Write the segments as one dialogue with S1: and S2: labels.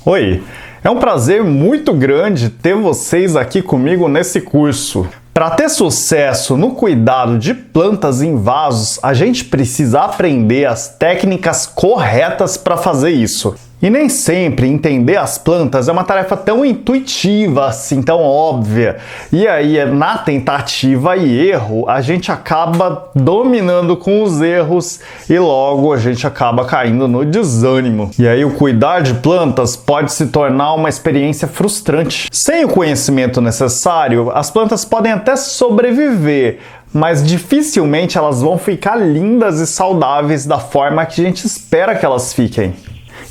S1: Oi, é um prazer muito grande ter vocês aqui comigo nesse curso. Para ter sucesso no cuidado de plantas em vasos, a gente precisa aprender as técnicas corretas para fazer isso. E nem sempre entender as plantas é uma tarefa tão intuitiva, assim, tão óbvia. E aí, na tentativa e erro, a gente acaba dominando com os erros e logo a gente acaba caindo no desânimo. E aí, o cuidar de plantas pode se tornar uma experiência frustrante. Sem o conhecimento necessário, as plantas podem até sobreviver, mas dificilmente elas vão ficar lindas e saudáveis da forma que a gente espera que elas fiquem.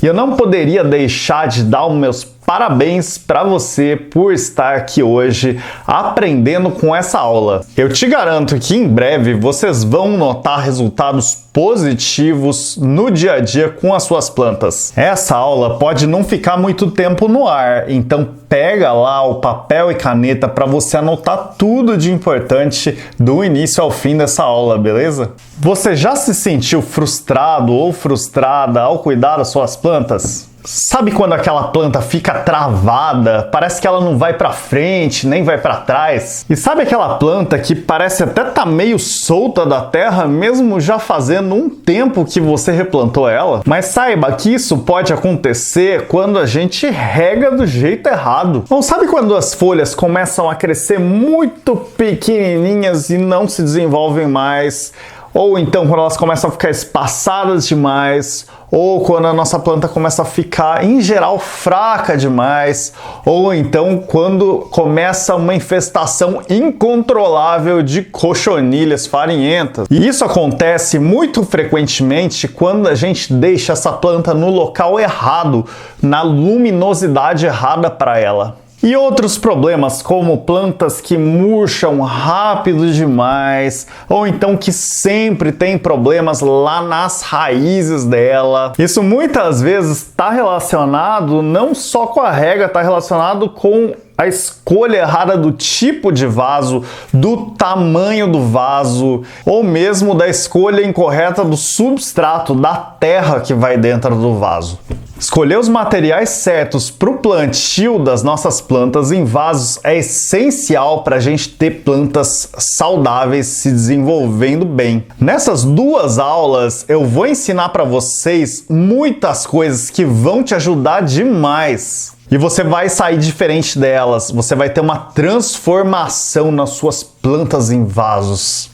S1: E eu não poderia deixar de dar os meus parabéns para você por estar aqui hoje aprendendo com essa aula. Eu te garanto que em breve vocês vão notar resultados positivos no dia a dia com as suas plantas. Essa aula pode não ficar muito tempo no ar, então pega lá o papel e caneta para você anotar tudo de importante do início ao fim dessa aula, beleza? Você já se sentiu frustrado ou frustrada ao cuidar das suas plantas? Sabe quando aquela planta fica travada, parece que ela não vai para frente, nem vai para trás? E sabe aquela planta que parece até tá meio solta da terra, mesmo já fazendo um tempo que você replantou ela? Mas saiba que isso pode acontecer quando a gente rega do jeito errado. Ou sabe quando as folhas começam a crescer muito pequenininhas e não se desenvolvem mais? Ou então quando elas começam a ficar espaçadas demais, ou quando a nossa planta começa a ficar, em geral, fraca demais, ou então quando começa uma infestação incontrolável de cochonilhas farinhentas. E isso acontece muito frequentemente quando a gente deixa essa planta no local errado, na luminosidade errada para ela. E outros problemas, como plantas que murcham rápido demais, ou então que sempre tem problemas lá nas raízes dela. Isso muitas vezes está relacionado não só com a rega, está relacionado com a escolha errada do tipo de vaso, do tamanho do vaso, ou mesmo da escolha incorreta do substrato, da terra que vai dentro do vaso. Escolher os materiais certos para o plantio das nossas plantas em vasos é essencial para a gente ter plantas saudáveis se desenvolvendo bem. Nessas duas aulas eu vou ensinar para vocês muitas coisas que vão te ajudar demais. E você vai sair diferente delas, você vai ter uma transformação nas suas plantas em vasos.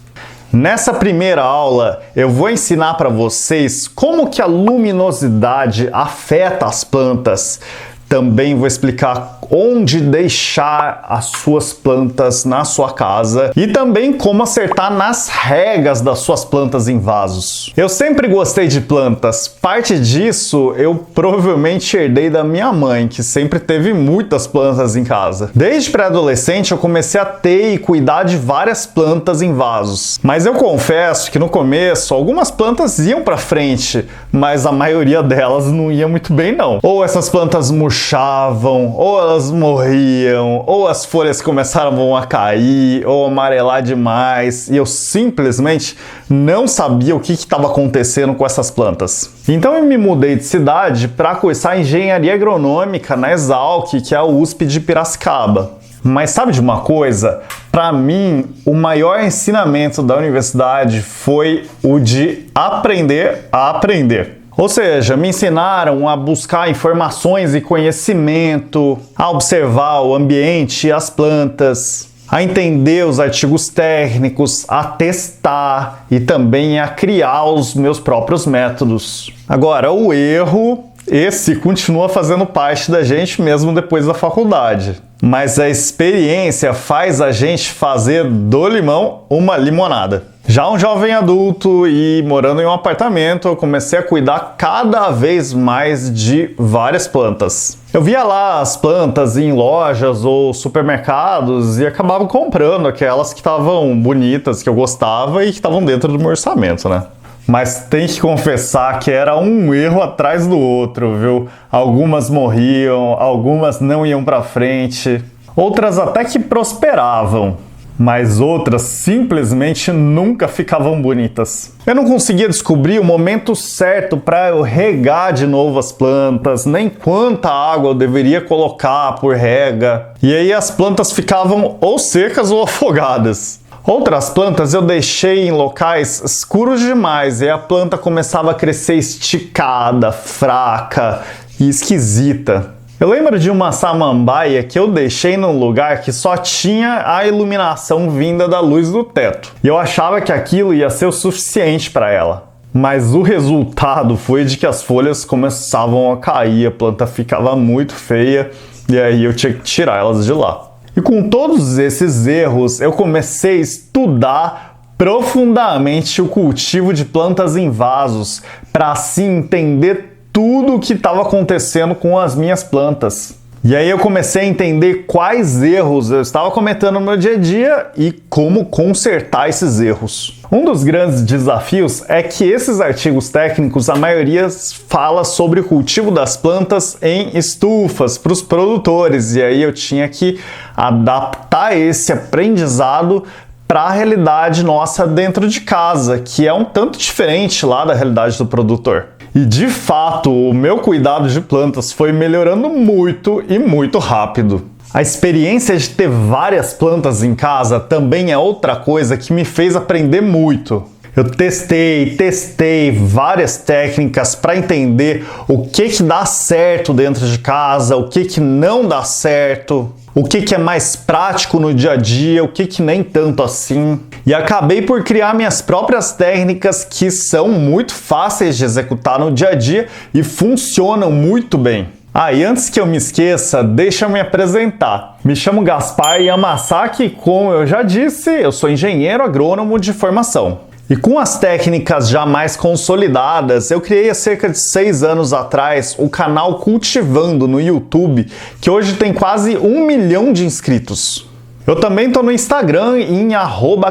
S1: Nessa primeira aula, eu vou ensinar para vocês como que a luminosidade afeta as plantas. Também vou explicar onde deixar as suas plantas na sua casa e também como acertar nas regas das suas plantas em vasos. Eu sempre gostei de plantas, parte disso eu provavelmente herdei da minha mãe, que sempre teve muitas plantas em casa. Desde pré-adolescente eu comecei a ter e cuidar de várias plantas em vasos, mas eu confesso que no começo algumas plantas iam para frente, mas a maioria delas não ia muito bem não. Ou essas plantas murchavam, ou elas morriam, ou as folhas começavam a cair, ou amarelar demais, e eu simplesmente não sabia o que estava acontecendo com essas plantas. Então eu me mudei de cidade para cursar engenharia agronômica na Exalc, que é a USP de Piracicaba. Mas sabe de uma coisa? Para mim, o maior ensinamento da universidade foi o de aprender a aprender. Ou seja, me ensinaram a buscar informações e conhecimento, a observar o ambiente e as plantas, a entender os artigos técnicos, a testar e também a criar os meus próprios métodos. Agora, o erro, esse continua fazendo parte da gente mesmo depois da faculdade. Mas a experiência faz a gente fazer do limão uma limonada. Já um jovem adulto e morando em um apartamento, eu comecei a cuidar cada vez mais de várias plantas. Eu via lá as plantas em lojas ou supermercados e acabava comprando aquelas que estavam bonitas, que eu gostava e que estavam dentro do meu orçamento, né? Mas tem que confessar que era um erro atrás do outro, viu? Algumas morriam, algumas não iam pra frente, outras até que prosperavam. mas outras simplesmente nunca ficavam bonitas. Eu não conseguia descobrir o momento certo para eu regar de novo as plantas, nem quanta água eu deveria colocar por rega, e aí as plantas ficavam ou secas ou afogadas. Outras plantas eu deixei em locais escuros demais e a planta começava a crescer esticada, fraca e esquisita. Eu lembro de uma samambaia que eu deixei num lugar que só tinha a iluminação vinda da luz do teto. E eu achava que aquilo ia ser o suficiente para ela. Mas o resultado foi de que as folhas começavam a cair, a planta ficava muito feia e aí eu tinha que tirar elas de lá. E com todos esses erros, eu comecei a estudar profundamente o cultivo de plantas em vasos, para assim entender tudo o que estava acontecendo com as minhas plantas. E aí eu comecei a entender quais erros eu estava cometendo no meu dia a dia e como consertar esses erros. Um dos grandes desafios é que esses artigos técnicos, a maioria fala sobre o cultivo das plantas em estufas para os produtores, e aí eu tinha que adaptar esse aprendizado para a realidade nossa dentro de casa, que é um tanto diferente lá da realidade do produtor. E de fato, o meu cuidado de plantas foi melhorando muito e muito rápido. A experiência de ter várias plantas em casa também é outra coisa que me fez aprender muito. Eu testei várias técnicas para entender o que dá certo dentro de casa, o que não dá certo, o que é mais prático no dia a dia, o que nem tanto assim. E acabei por criar minhas próprias técnicas que são muito fáceis de executar no dia a dia e funcionam muito bem. E antes que eu me esqueça, deixa eu me apresentar. Me chamo Gaspar Yamasaki e, como eu já disse, eu sou engenheiro agrônomo de formação. E com as técnicas já mais consolidadas, eu criei há cerca de 6 anos atrás o canal Cultivando no YouTube, que hoje tem quase 1 milhão de inscritos. Eu também estou no Instagram em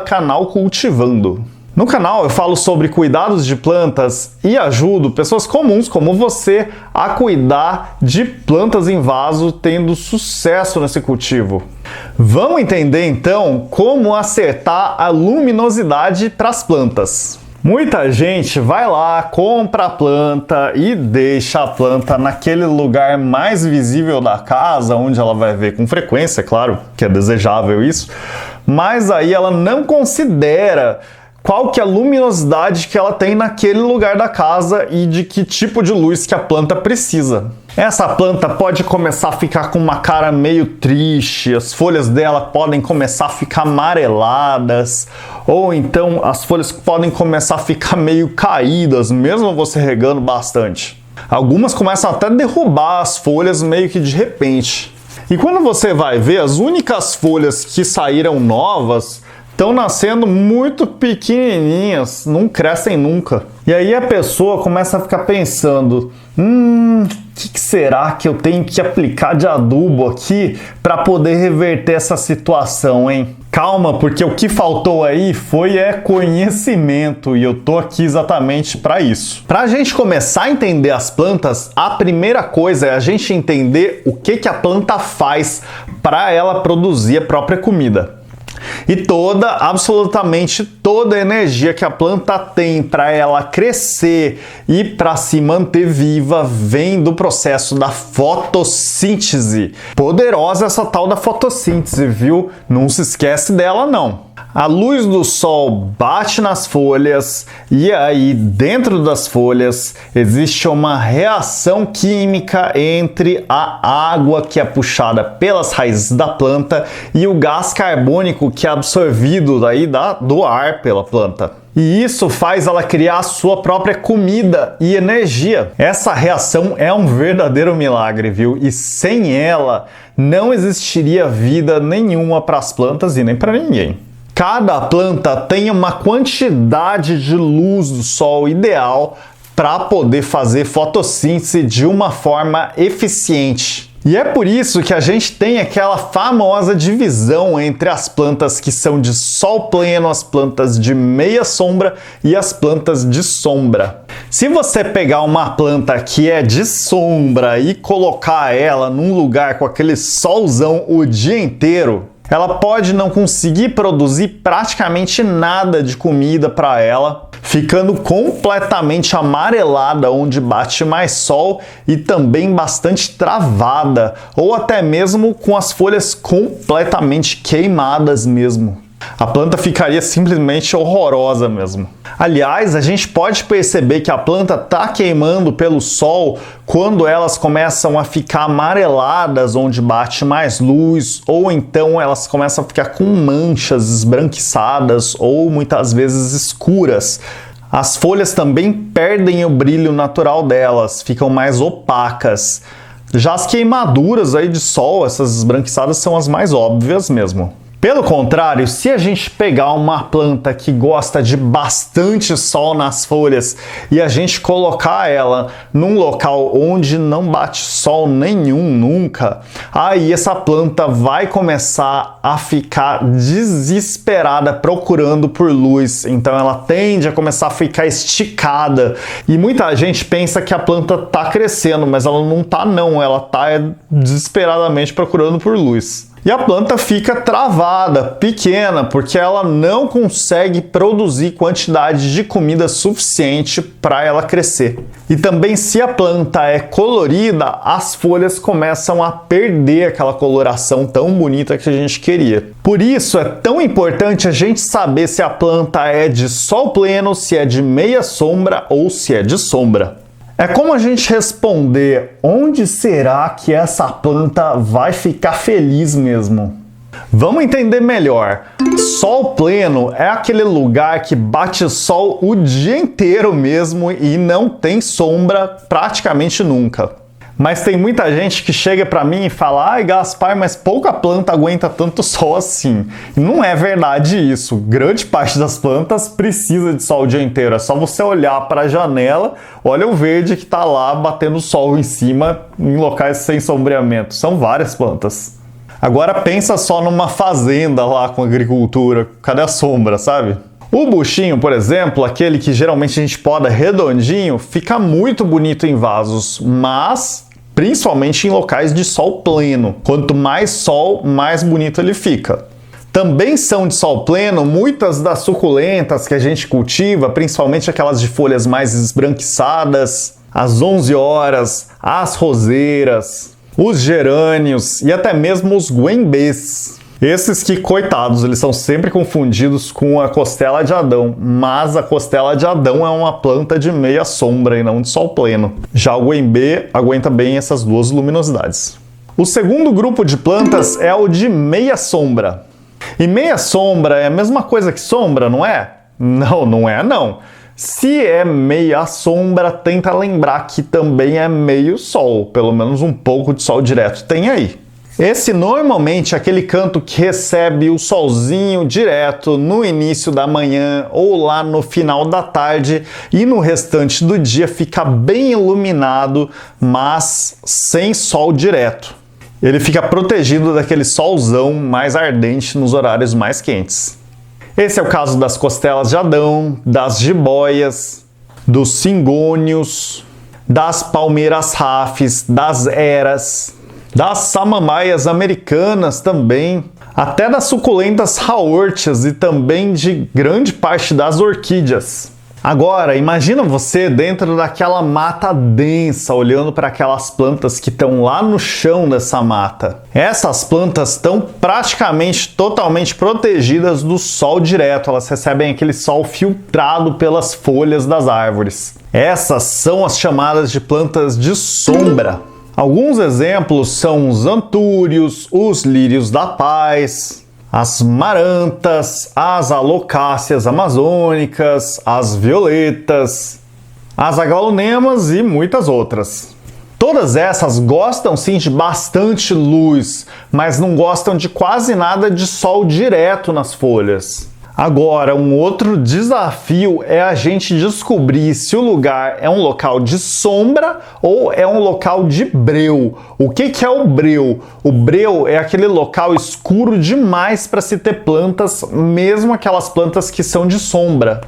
S1: @canalcultivando. No canal eu falo sobre cuidados de plantas e ajudo pessoas comuns como você a cuidar de plantas em vaso, tendo sucesso nesse cultivo. Vamos entender então como acertar a luminosidade para as plantas. Muita gente vai lá, compra a planta e deixa a planta naquele lugar mais visível da casa, onde ela vai ver com frequência, claro que é desejável isso, mas aí ela não considera qual que é a luminosidade que ela tem naquele lugar da casa e de que tipo de luz que a planta precisa. Essa planta pode começar a ficar com uma cara meio triste, as folhas dela podem começar a ficar amareladas, ou então as folhas podem começar a ficar meio caídas, mesmo você regando bastante. Algumas começam até a derrubar as folhas meio que de repente. E quando você vai ver, as únicas folhas que saíram novas estão nascendo muito pequenininhas, não crescem nunca. E aí a pessoa começa a ficar pensando, que será que eu tenho que aplicar de adubo aqui para poder reverter essa situação, hein? Calma, porque o que faltou aí foi conhecimento e eu tô aqui exatamente para isso. Para a gente começar a entender as plantas, a primeira coisa é a gente entender o que a planta faz para ela produzir a própria comida. E absolutamente toda a energia que a planta tem para ela crescer e para se manter viva vem do processo da fotossíntese. Poderosa essa tal da fotossíntese, viu? Não se esquece dela não. A luz do sol bate nas folhas e aí dentro das folhas existe uma reação química entre a água que é puxada pelas raízes da planta e o gás carbônico que é absorvido do ar pela planta. E isso faz ela criar a sua própria comida e energia. Essa reação é um verdadeiro milagre, viu? E sem ela não existiria vida nenhuma para as plantas e nem para ninguém. Cada planta tem uma quantidade de luz do sol ideal para poder fazer fotossíntese de uma forma eficiente. E é por isso que a gente tem aquela famosa divisão entre as plantas que são de sol pleno, as plantas de meia sombra e as plantas de sombra. Se você pegar uma planta que é de sombra e colocar ela num lugar com aquele solzão o dia inteiro, ela pode não conseguir produzir praticamente nada de comida para ela, ficando completamente amarelada onde bate mais sol e também bastante travada, ou até mesmo com as folhas completamente queimadas mesmo. A planta ficaria simplesmente horrorosa mesmo. Aliás, a gente pode perceber que a planta está queimando pelo sol quando elas começam a ficar amareladas onde bate mais luz, ou então elas começam a ficar com manchas esbranquiçadas ou muitas vezes escuras. As folhas também perdem o brilho natural delas, ficam mais opacas. Já as queimaduras aí de sol, essas esbranquiçadas, são as mais óbvias mesmo. Pelo contrário, se a gente pegar uma planta que gosta de bastante sol nas folhas e a gente colocar ela num local onde não bate sol nenhum nunca, aí essa planta vai começar a ficar desesperada procurando por luz. Então ela tende a começar a ficar esticada. E muita gente pensa que a planta está crescendo, mas ela não está não, ela está desesperadamente procurando por luz. E a planta fica travada, pequena, porque ela não consegue produzir quantidade de comida suficiente para ela crescer. E também, se a planta é colorida, as folhas começam a perder aquela coloração tão bonita que a gente queria. Por isso é tão importante a gente saber se a planta é de sol pleno, se é de meia sombra ou se é de sombra. É como a gente responder, onde será que essa planta vai ficar feliz mesmo? Vamos entender melhor. Sol pleno é aquele lugar que bate sol o dia inteiro mesmo e não tem sombra praticamente nunca. Mas tem muita gente que chega para mim e fala: ai, Gaspar, mas pouca planta aguenta tanto sol assim. E não é verdade isso. Grande parte das plantas precisa de sol o dia inteiro. É só você olhar para a janela, olha o verde que está lá batendo sol em cima em locais sem sombreamento. São várias plantas. Agora pensa só numa fazenda lá com agricultura. Cadê a sombra, sabe? O buchinho, por exemplo, aquele que geralmente a gente poda redondinho, fica muito bonito em vasos, mas principalmente em locais de sol pleno. Quanto mais sol, mais bonito ele fica. Também são de sol pleno muitas das suculentas que a gente cultiva, principalmente aquelas de folhas mais esbranquiçadas, as 11 horas, as roseiras, os gerânios e até mesmo os guembês. Esses que, coitados, eles são sempre confundidos com a costela de Adão, mas a costela de Adão é uma planta de meia sombra e não de sol pleno. Já o guembê aguenta bem essas duas luminosidades. O segundo grupo de plantas é o de meia sombra. E meia sombra é a mesma coisa que sombra, não é? Não, não é não. Se é meia sombra, tenta lembrar que também é meio sol, pelo menos um pouco de sol direto tem aí. Esse normalmente é aquele canto que recebe o solzinho direto no início da manhã ou lá no final da tarde e no restante do dia fica bem iluminado, mas sem sol direto. Ele fica protegido daquele solzão mais ardente nos horários mais quentes. Esse é o caso das costelas de Adão, das jiboias, dos cingônios, das palmeiras rafes, das eras, das samambaias americanas também, até das suculentas raórtias e também de grande parte das orquídeas. Agora, imagina você dentro daquela mata densa, olhando para aquelas plantas que estão lá no chão dessa mata. Essas plantas estão praticamente totalmente protegidas do sol direto, elas recebem aquele sol filtrado pelas folhas das árvores. Essas são as chamadas de plantas de sombra. Alguns exemplos são os antúrios, os lírios da paz, as marantas, as alocáceas amazônicas, as violetas, as aglaonemas e muitas outras. Todas essas gostam sim de bastante luz, mas não gostam de quase nada de sol direto nas folhas. Agora, um outro desafio é a gente descobrir se o lugar é um local de sombra ou é um local de breu. O que é o breu? O breu é aquele local escuro demais para se ter plantas, mesmo aquelas plantas que são de sombra.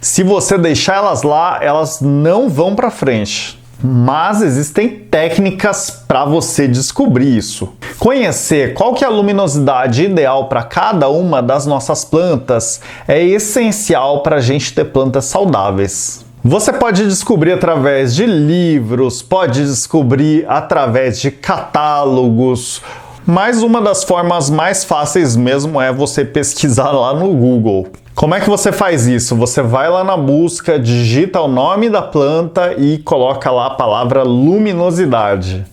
S1: Se você deixar elas lá, elas não vão para frente. Mas existem técnicas para você descobrir isso. Conhecer qual que é a luminosidade ideal para cada uma das nossas plantas é essencial para a gente ter plantas saudáveis. Você pode descobrir através de livros, pode descobrir através de catálogos, mas uma das formas mais fáceis mesmo é você pesquisar lá no Google. Como é que você faz isso? Você vai lá na busca, digita o nome da planta e coloca lá a palavra luminosidade.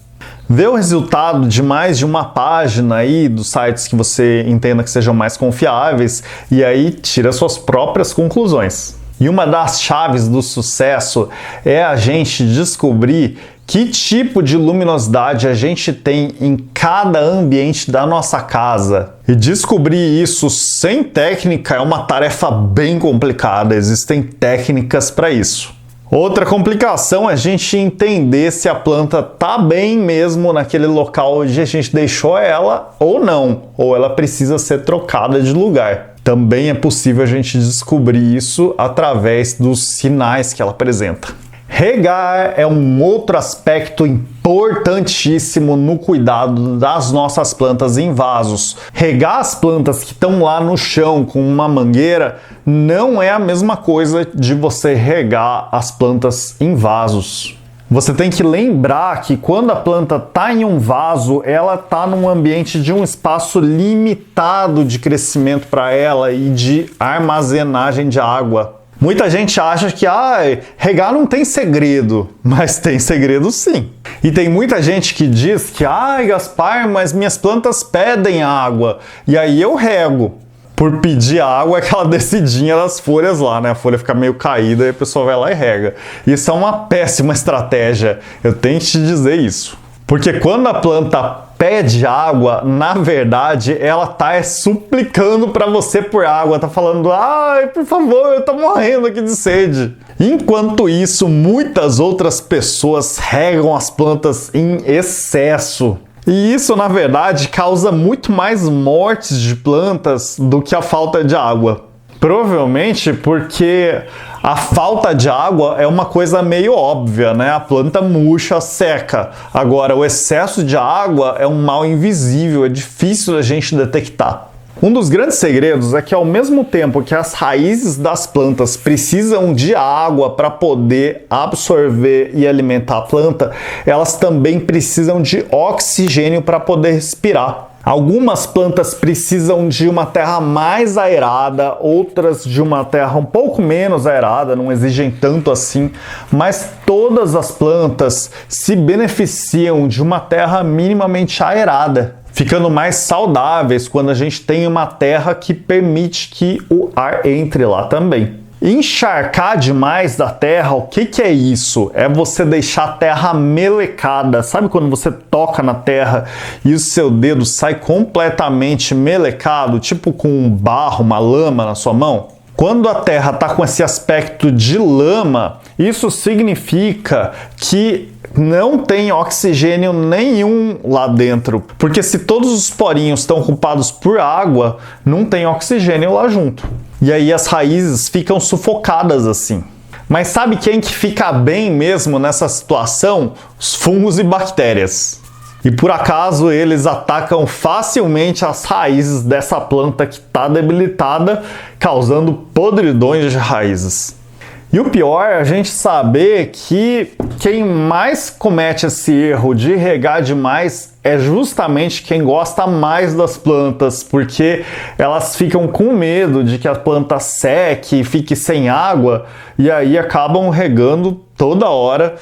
S1: Vê o resultado de mais de uma página aí dos sites que você entenda que sejam mais confiáveis e aí tira suas próprias conclusões. E uma das chaves do sucesso é a gente descobrir que tipo de luminosidade a gente tem em cada ambiente da nossa casa. E descobrir isso sem técnica é uma tarefa bem complicada, existem técnicas para isso. Outra complicação é a gente entender se a planta está bem mesmo naquele local onde a gente deixou ela ou não, ou ela precisa ser trocada de lugar. Também é possível a gente descobrir isso através dos sinais que ela apresenta. Regar é um outro aspecto importantíssimo no cuidado das nossas plantas em vasos. Regar as plantas que estão lá no chão com uma mangueira não é a mesma coisa de você regar as plantas em vasos. Você tem que lembrar que quando a planta está em um vaso, ela está num ambiente de um espaço limitado de crescimento para ela e de armazenagem de água. Muita gente acha que regar não tem segredo, mas tem segredo sim. E tem muita gente que diz que Gaspar, mas minhas plantas pedem água, e aí eu rego. Por pedir água, aquela descidinha das folhas lá, né? A folha fica meio caída e a pessoa vai lá e rega. Isso é uma péssima estratégia, eu tenho que te dizer isso. Porque quando a planta pede água, na verdade, ela tá suplicando para você por água, tá falando, por favor, eu tô morrendo aqui de sede. Enquanto isso, muitas outras pessoas regam as plantas em excesso. E isso, na verdade, causa muito mais mortes de plantas do que a falta de água. Provavelmente porque a falta de água é uma coisa meio óbvia, né? A planta murcha, seca. Agora, o excesso de água é um mal invisível, é difícil a gente detectar. Um dos grandes segredos é que ao mesmo tempo que as raízes das plantas precisam de água para poder absorver e alimentar a planta, elas também precisam de oxigênio para poder respirar. Algumas plantas precisam de uma terra mais aerada, outras de uma terra um pouco menos aerada, não exigem tanto assim, mas todas as plantas se beneficiam de uma terra minimamente aerada, ficando mais saudáveis quando a gente tem uma terra que permite que o ar entre lá também. Encharcar demais da terra, o que é isso? É você deixar a terra melecada. Sabe quando você toca na terra e o seu dedo sai completamente melecado, tipo com um barro, uma lama na sua mão? Quando a terra está com esse aspecto de lama, isso significa que não tem oxigênio nenhum lá dentro. Porque se todos os porinhos estão ocupados por água, não tem oxigênio lá junto. E aí as raízes ficam sufocadas assim. Mas sabe quem que fica bem mesmo nessa situação? Os fungos e bactérias. E por acaso eles atacam facilmente as raízes dessa planta que está debilitada, causando podridões de raízes. E o pior é a gente saber que quem mais comete esse erro de regar demais é justamente quem gosta mais das plantas, porque elas ficam com medo de que a planta seque e fique sem água, e aí acabam regando toda hora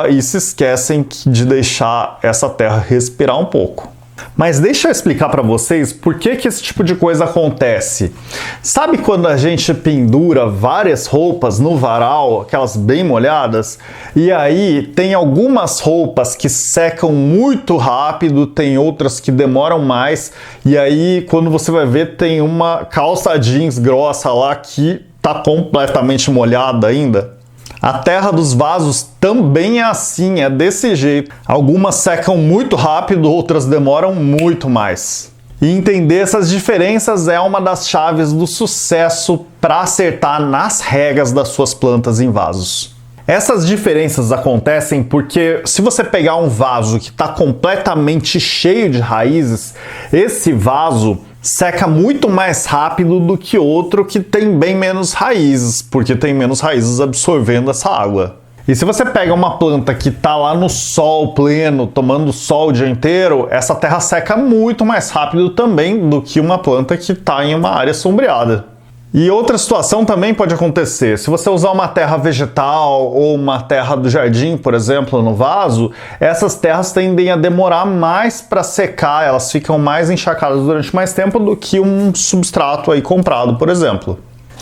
S1: e se esquecem de deixar essa terra respirar um pouco. Mas deixa eu explicar para vocês por que esse tipo de coisa acontece. Sabe quando a gente pendura várias roupas no varal, aquelas bem molhadas? E aí tem algumas roupas que secam muito rápido, tem outras que demoram mais. E aí quando você vai ver tem uma calça jeans grossa lá que tá completamente molhada ainda. A terra dos vasos também é assim, é desse jeito. Algumas secam muito rápido, outras demoram muito mais. E entender essas diferenças é uma das chaves do sucesso para acertar nas regas das suas plantas em vasos. Essas diferenças acontecem porque se você pegar um vaso que está completamente cheio de raízes, esse vaso seca muito mais rápido do que outro que tem bem menos raízes, porque tem menos raízes absorvendo essa água. E se você pega uma planta que está lá no sol pleno, tomando sol o dia inteiro, essa terra seca muito mais rápido também do que uma planta que está em uma área sombreada. E outra situação também pode acontecer. Se você usar uma terra vegetal ou uma terra do jardim, por exemplo, no vaso, essas terras tendem a demorar mais para secar, elas ficam mais encharcadas durante mais tempo do que um substrato aí comprado, por exemplo.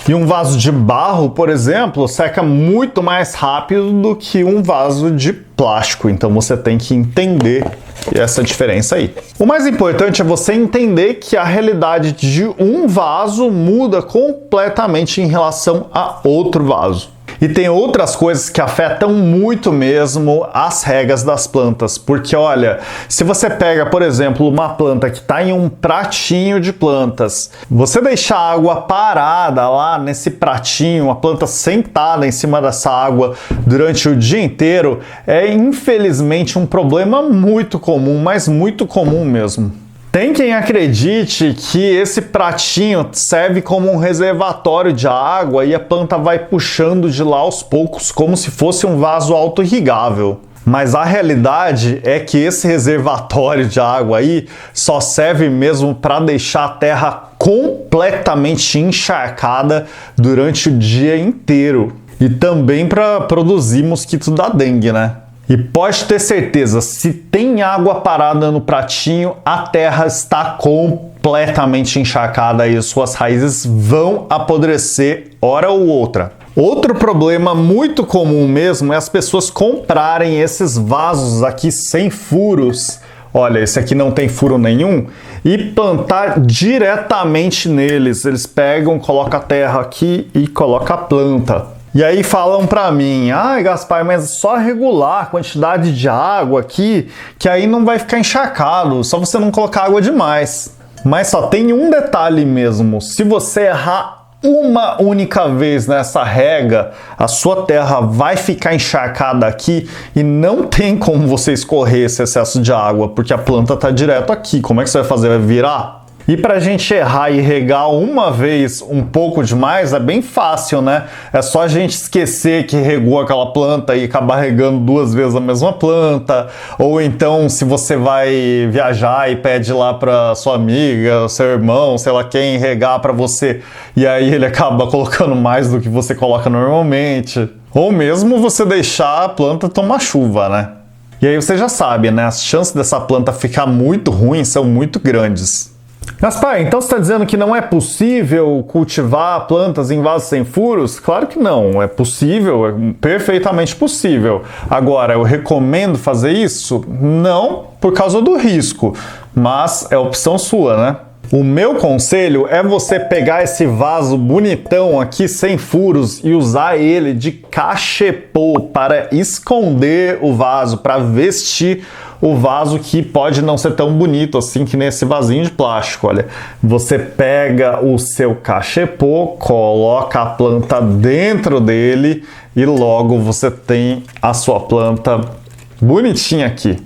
S1: E um vaso de barro, por exemplo, seca muito mais rápido do que um vaso de plástico. Então você tem que entender essa diferença aí. O mais importante é você entender que a realidade de um vaso muda completamente em relação a outro vaso. E tem outras coisas que afetam muito mesmo as regas das plantas, porque olha, se você pega, por exemplo, uma planta que está em um pratinho de plantas, você deixar a água parada lá nesse pratinho, a planta sentada em cima dessa água durante o dia inteiro, é infelizmente um problema muito comum, mas muito comum mesmo. Tem quem acredite que esse pratinho serve como um reservatório de água e a planta vai puxando de lá aos poucos, como se fosse um vaso auto-irrigável. Mas a realidade é que esse reservatório de água aí só serve mesmo para deixar a terra completamente encharcada durante o dia inteiro. E também para produzir mosquito da dengue, né? E pode ter certeza, se tem água parada no pratinho, a terra está completamente encharcada e suas raízes vão apodrecer hora ou outra. Outro problema muito comum mesmo é as pessoas comprarem esses vasos aqui sem furos. Olha, esse aqui não tem furo nenhum, e plantar diretamente neles. Eles pegam, colocam a terra aqui e colocam a planta. E aí falam pra mim, ai Gaspar, mas é só regular a quantidade de água aqui, que aí não vai ficar encharcado, só você não colocar água demais. Mas só tem um detalhe mesmo, se você errar uma única vez nessa rega, a sua terra vai ficar encharcada aqui e não tem como você escorrer esse excesso de água, porque a planta tá direto aqui. Como é que você vai fazer? Vai virar? E pra gente errar e regar uma vez um pouco demais é bem fácil, né? É só a gente esquecer que regou aquela planta e acabar regando duas vezes a mesma planta. Ou então, se você vai viajar e pede lá pra sua amiga, seu irmão, sei lá quem, regar pra você, e aí ele acaba colocando mais do que você coloca normalmente. Ou mesmo você deixar a planta tomar chuva, né? E aí você já sabe, né? As chances dessa planta ficar muito ruim são muito grandes. Gaspar, então você está dizendo que não é possível cultivar plantas em vasos sem furos? Claro que não, é possível, é perfeitamente possível. Agora, eu recomendo fazer isso? Não, por causa do risco, mas é opção sua, né? O meu conselho é você pegar esse vaso bonitão aqui sem furos e usar ele de cachepô para esconder o vaso, para vestir o vaso, que pode não ser tão bonito assim que nesse vasinho de plástico. Olha, você pega o seu cachepô, coloca a planta dentro dele e logo você tem a sua planta bonitinha aqui.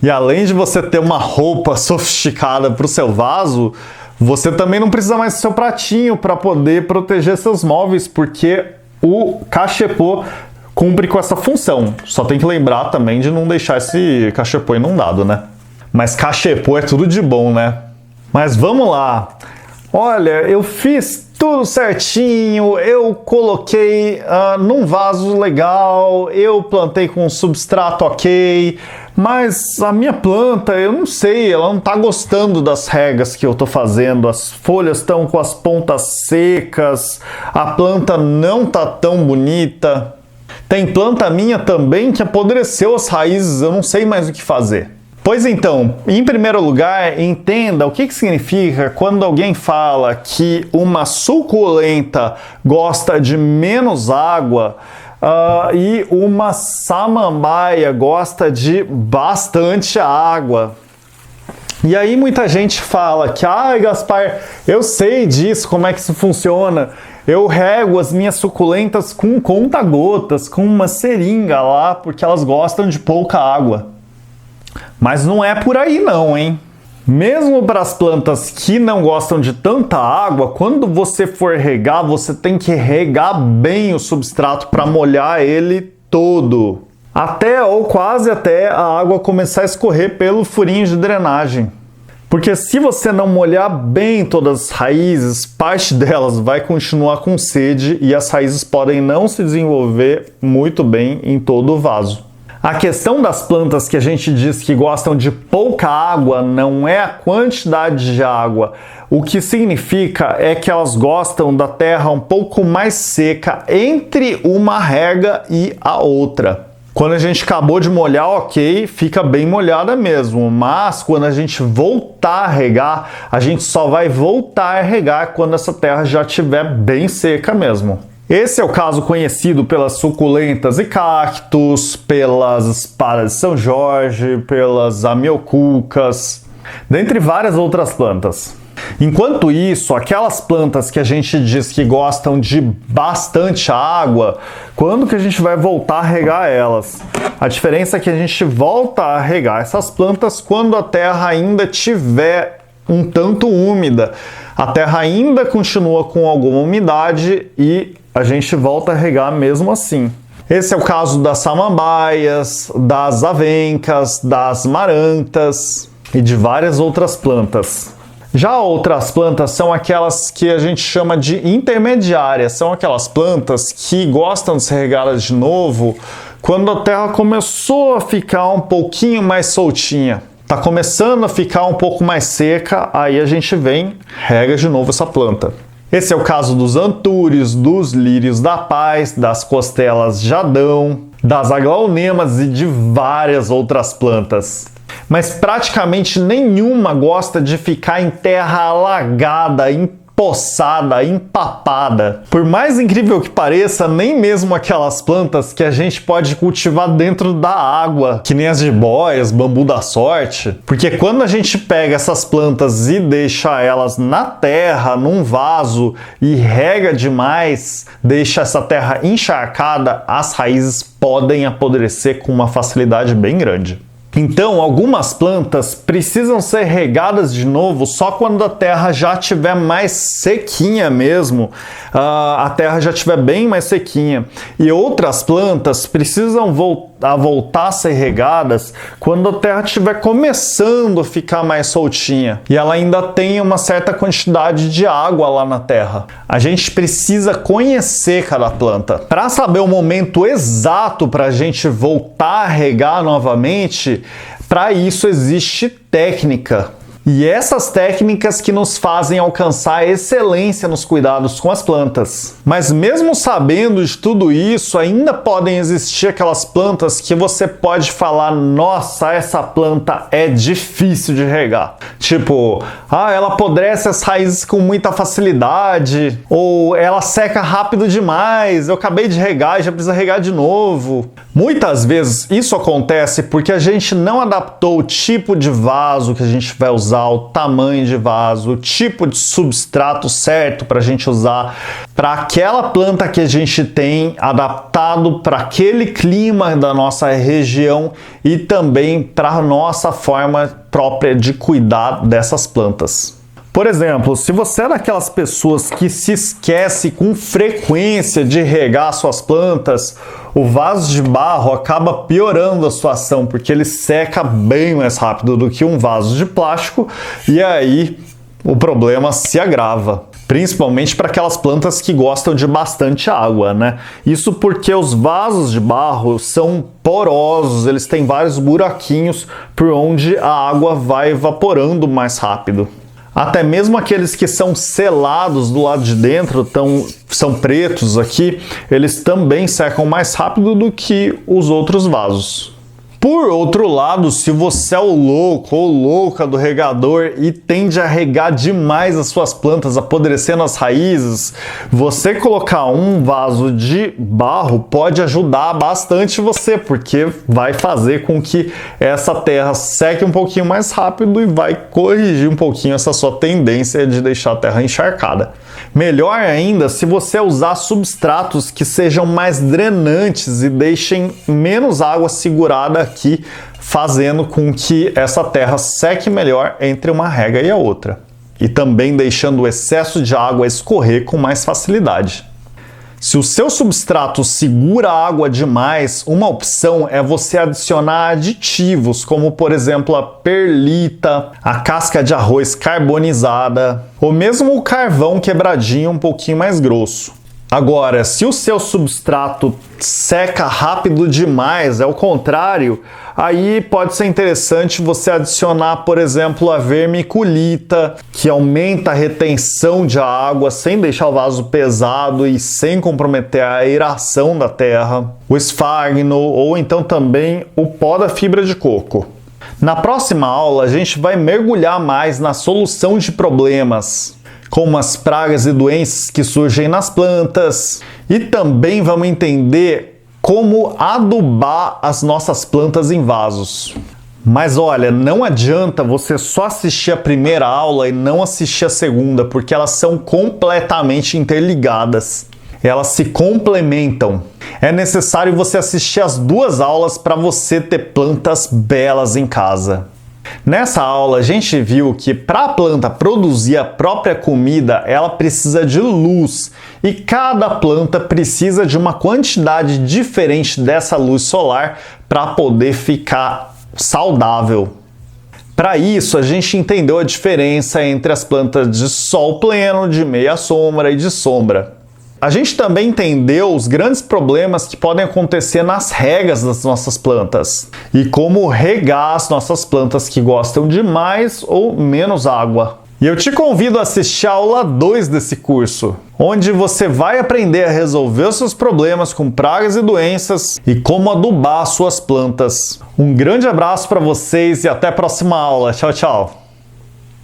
S1: E além de você ter uma roupa sofisticada para o seu vaso, você também não precisa mais do seu pratinho para poder proteger seus móveis, porque o cachepô cumpre com essa função. Só tem que lembrar também de não deixar esse cachepô inundado, né? Mas cachepô é tudo de bom, né? Mas vamos lá. Olha, eu fiz tudo certinho, eu coloquei num vaso legal, eu plantei com um substrato ok, mas a minha planta, eu não sei, ela não tá gostando das regas que eu tô fazendo, as folhas estão com as pontas secas, a planta não tá tão bonita. Tem planta minha também que apodreceu as raízes, eu não sei mais o que fazer. Pois então, em primeiro lugar, entenda o que significa quando alguém fala que uma suculenta gosta de menos água e uma samambaia gosta de bastante água. E aí muita gente fala que, ai Gaspar, eu sei disso, como é que isso funciona. Eu rego as minhas suculentas com conta-gotas, com uma seringa lá, porque elas gostam de pouca água. Mas não é por aí não, hein? Mesmo para as plantas que não gostam de tanta água, quando você for regar, você tem que regar bem o substrato para molhar ele todo. Até ou quase até a água começar a escorrer pelo furinho de drenagem. Porque se você não molhar bem todas as raízes, parte delas vai continuar com sede e as raízes podem não se desenvolver muito bem em todo o vaso. A questão das plantas que a gente diz que gostam de pouca água não é a quantidade de água. O que significa é que elas gostam da terra um pouco mais seca entre uma rega e a outra. Quando a gente acabou de molhar, ok, fica bem molhada mesmo, mas quando a gente voltar a regar, a gente só vai voltar a regar quando essa terra já estiver bem seca mesmo. Esse é o caso conhecido pelas suculentas e cactos, pelas espadas de São Jorge, pelas amiocucas, dentre várias outras plantas. Enquanto isso, aquelas plantas que a gente diz que gostam de bastante água, quando que a gente vai voltar a regar elas? A diferença é que a gente volta a regar essas plantas quando a terra ainda estiver um tanto úmida. A terra ainda continua com alguma umidade e a gente volta a regar mesmo assim. Esse é o caso das samambaias, das avencas, das marantas e de várias outras plantas. Já outras plantas são aquelas que a gente chama de intermediárias, são aquelas plantas que gostam de ser regadas de novo quando a terra começou a ficar um pouquinho mais soltinha. Está começando a ficar um pouco mais seca, aí a gente vem, rega de novo essa planta. Esse é o caso dos antúrios, dos lírios da paz, das costelas de Adão, das aglaunemas e de várias outras plantas. Mas praticamente nenhuma gosta de ficar em terra alagada, empoçada, empapada. Por mais incrível que pareça, nem mesmo aquelas plantas que a gente pode cultivar dentro da água, que nem as jiboias, bambu da sorte, porque quando a gente pega essas plantas e deixa elas na terra, num vaso, e rega demais, deixa essa terra encharcada, as raízes podem apodrecer com uma facilidade bem grande. Então, algumas plantas precisam ser regadas de novo só quando a terra já estiver mais sequinha mesmo, a terra já estiver bem mais sequinha. E outras plantas precisam voltar a ser regadas quando a terra estiver começando a ficar mais soltinha e ela ainda tem uma certa quantidade de água lá na terra. A gente precisa conhecer cada planta. Para saber o momento exato para a gente voltar a regar novamente, para isso existe técnica. E essas técnicas que nos fazem alcançar a excelência nos cuidados com as plantas. Mas mesmo sabendo de tudo isso, ainda podem existir aquelas plantas que você pode falar: nossa, essa planta é difícil de regar. Tipo, ela apodrece as raízes com muita facilidade, ou ela seca rápido demais, eu acabei de regar e já precisa regar de novo. Muitas vezes isso acontece porque a gente não adaptou o tipo de vaso que a gente vai usar, o tamanho de vaso, o tipo de substrato certo para a gente usar, para aquela planta que a gente tem, adaptado para aquele clima da nossa região e também para a nossa forma própria de cuidar dessas plantas. Por exemplo, se você é daquelas pessoas que se esquece com frequência de regar suas plantas, o vaso de barro acaba piorando a situação, porque ele seca bem mais rápido do que um vaso de plástico e aí o problema se agrava. Principalmente para aquelas plantas que gostam de bastante água, né? Isso porque os vasos de barro são porosos, eles têm vários buraquinhos por onde a água vai evaporando mais rápido. Até mesmo aqueles que são selados do lado de dentro, são pretos aqui, eles também secam mais rápido do que os outros vasos. Por outro lado, se você é o louco ou louca do regador e tende a regar demais as suas plantas, apodrecendo as raízes, você colocar um vaso de barro pode ajudar bastante você, porque vai fazer com que essa terra seque um pouquinho mais rápido e vai corrigir um pouquinho essa sua tendência de deixar a terra encharcada. Melhor ainda se você usar substratos que sejam mais drenantes e deixem menos água segurada aqui, fazendo com que essa terra seque melhor entre uma rega e a outra. E também deixando o excesso de água escorrer com mais facilidade. Se o seu substrato segura a água demais, uma opção é você adicionar aditivos, como por exemplo a perlita, a casca de arroz carbonizada, ou mesmo o carvão quebradinho um pouquinho mais grosso. Agora, se o seu substrato seca rápido demais, é o contrário, aí pode ser interessante você adicionar, por exemplo, a vermiculita, que aumenta a retenção de água sem deixar o vaso pesado e sem comprometer a aeração da terra, o esfagno ou então também o pó da fibra de coco. Na próxima aula, a gente vai mergulhar mais na solução de problemas, como as pragas e doenças que surgem nas plantas, e também vamos entender como adubar as nossas plantas em vasos. Mas olha, não adianta você só assistir a primeira aula e não assistir a segunda, porque elas são completamente interligadas. Elas se complementam. É necessário você assistir as duas aulas para você ter plantas belas em casa. Nessa aula a gente viu que para a planta produzir a própria comida, ela precisa de luz e cada planta precisa de uma quantidade diferente dessa luz solar para poder ficar saudável. Para isso, a gente entendeu a diferença entre as plantas de sol pleno, de meia sombra e de sombra. A gente também entendeu os grandes problemas que podem acontecer nas regas das nossas plantas e como regar as nossas plantas que gostam de mais ou menos água. E eu te convido a assistir a aula 2 desse curso, onde você vai aprender a resolver os seus problemas com pragas e doenças e como adubar as suas plantas. Um grande abraço para vocês e até a próxima aula. Tchau, tchau!